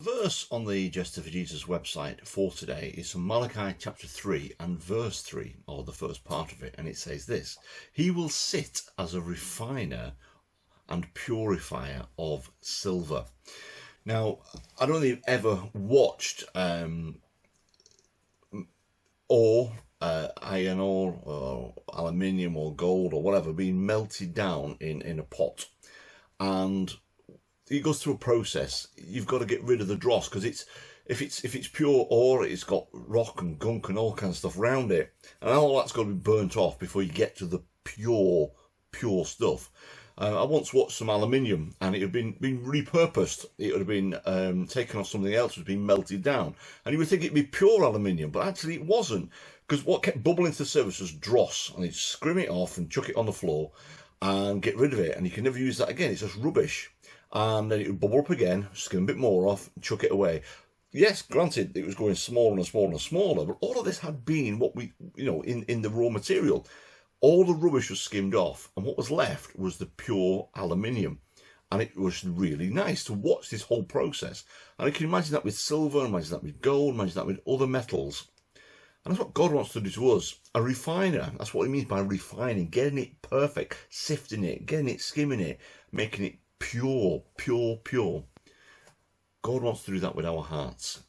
Verse on the Jester for Jesus website for today is from Malachi chapter 3 and verse 3, or the first part of it, and it says this: He will sit as a refiner and purifier of silver. Now, I don't know if you've ever watched ore, iron ore or aluminium or gold or whatever being melted down in a pot, and it goes through a process. You've got to get rid of the dross, because if it's pure ore, it's got rock and gunk and all kinds of stuff around it, and all that's got to be burnt off before you get to the pure stuff. I once watched some aluminium, and it had been repurposed. It would have been taken off something else, was being melted down, and you would think it'd be pure aluminium, but actually it wasn't, because what kept bubbling to the surface was dross, and you'd scrim it off and chuck it on the floor and get rid of it, and you can never use that again. It's just rubbish. And then it would bubble up again, skim a bit more off, chuck it away. Yes, granted, it was going smaller and smaller and smaller, but all of this had been what we, in the raw material. All the rubbish was skimmed off, and what was left was the pure aluminium. And it was really nice to watch this whole process. And I can imagine that with silver, imagine that with gold, imagine that with other metals. And that's what God wants to do to us. A refiner, that's what he means by refining, getting it perfect, sifting it, getting it, skimming it, making it pure. God wants to do that with our hearts.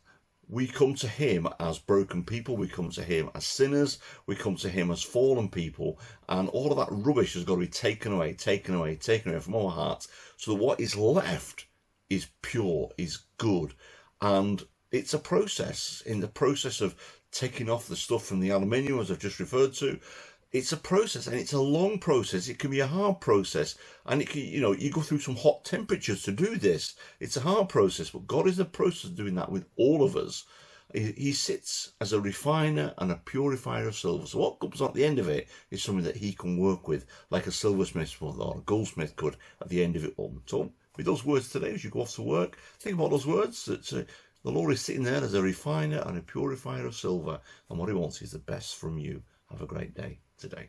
We come to him as broken people, we come to him as sinners, we come to him as fallen people, and all of that rubbish has got to be taken away from our hearts, so that what is left is pure, is good. And it's a process. In the process of taking off the stuff from the aluminium, as I've just referred to, it's a process, and it's a long process. It can be a hard process, and it can, you go through some hot temperatures to do this. It's a hard process, but God is in the process of doing that with all of us. He sits as a refiner and a purifier of silver. So what comes at the end of it is something that he can work with, like a silversmith or a goldsmith could at the end of it all. So with those words today, as you go off to work, think about those words, that the Lord is sitting there as a refiner and a purifier of silver, and what he wants is the best from you. Have a great day today.